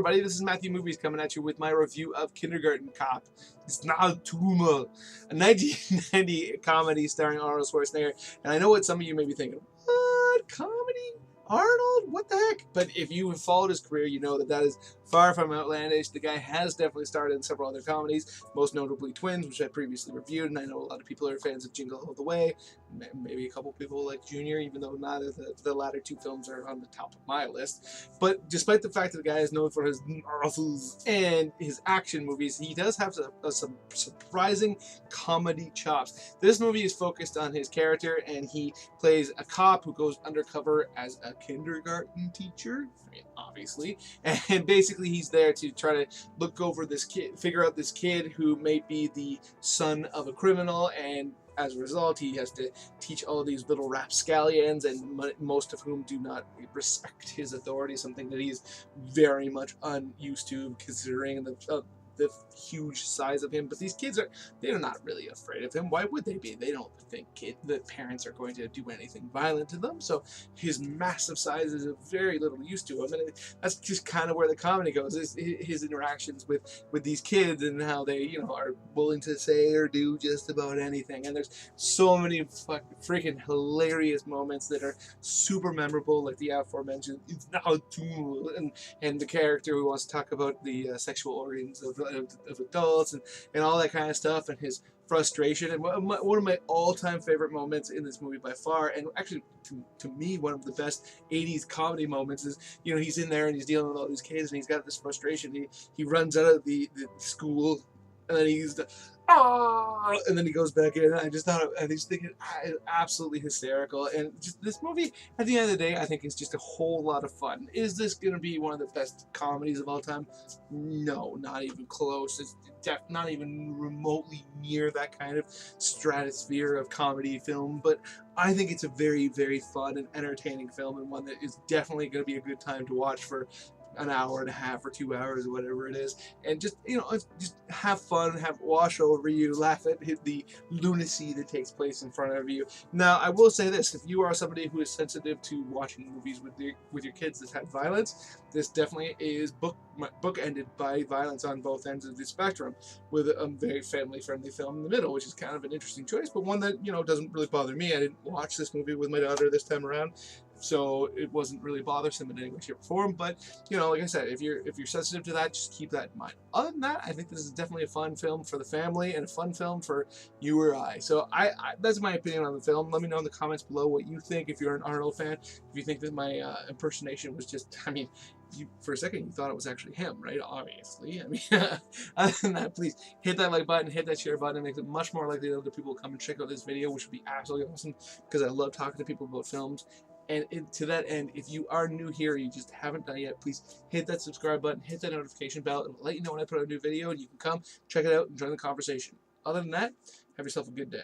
everybody, this is Matthew Movies coming at you with my review of Kindergarten Cop. It's not Tuma, a 1990 comedy starring Arnold Schwarzenegger. And I know what some of you may be thinking, what, comedy? Arnold? What the heck? But if you have followed his career, you know that that is far from outlandish. The guy has definitely starred in several other comedies, most notably Twins, which I previously reviewed, and I know a lot of people are fans of Jingle All the Way. Maybe a couple people like Junior, even though neither the latter two films are on the top of my list. But despite the fact that the guy is known for his muscles and his action movies, he does have some surprising comedy chops. This movie is focused on his character, and he plays a cop who goes undercover as a kindergarten teacher, obviously, and basically he's there to try to look over this kid, figure out this kid who may be the son of a criminal, and as a result, he has to teach all these little rapscallions, and most of whom do not respect his authority, something that he's very much unused to, considering the huge size of him. But these kids they're not really afraid of him. Why would they be? They don't think the parents are going to do anything violent to them. So his massive size is very little used to him, and that's just kind of where the comedy goes. Is his interactions with these kids and how they are willing to say or do just about anything. And there's so many freaking hilarious moments that are super memorable, like the aforementioned "It's now too," and the character who wants to talk about the sexual organs of adults and all that kind of stuff, and his frustration. And one of my all-time favorite moments in this movie by far, and actually to me one of the best 80s comedy moments, is he's in there and he's dealing with all these kids and he's got this frustration. He runs out of the school, and then he's and then he goes back in. I just think it's absolutely hysterical. And just this movie, at the end of the day, I think is just a whole lot of fun. Is this going to be one of the best comedies of all time? No, not even close. It's not even remotely near that kind of stratosphere of comedy film. But I think it's a very, very fun and entertaining film, and one that is definitely going to be a good time to watch for an hour and a half or 2 hours or whatever it is, and just just have fun, wash over you, laugh at the lunacy that takes place in front of you. Now, I will say this: if you are somebody who is sensitive to watching movies with your kids that have violence, this definitely is bookended by violence on both ends of the spectrum, with a very family-friendly film in the middle, which is kind of an interesting choice, but one that doesn't really bother me. I didn't watch this movie with my daughter this time around, so it wasn't really bothersome in any way, shape, or form. But like I said, if you're sensitive to that, just keep that in mind. Other than that, I think this is definitely a fun film for the family and a fun film for you or I. So I that's my opinion on the film. Let me know in the comments below what you think. If you're an Arnold fan, if you think that my impersonation was just, for a second you thought it was actually him, right? Obviously. Other than that, please hit that like button, hit that share button. It makes it much more likely that other people will come and check out this video, which would be absolutely awesome, because I love talking to people about films. And to that end, if you are new here, you just haven't done it yet, please hit that subscribe button, hit that notification bell, and let you know when I put out a new video, and you can come check it out and join the conversation. Other than that, have yourself a good day.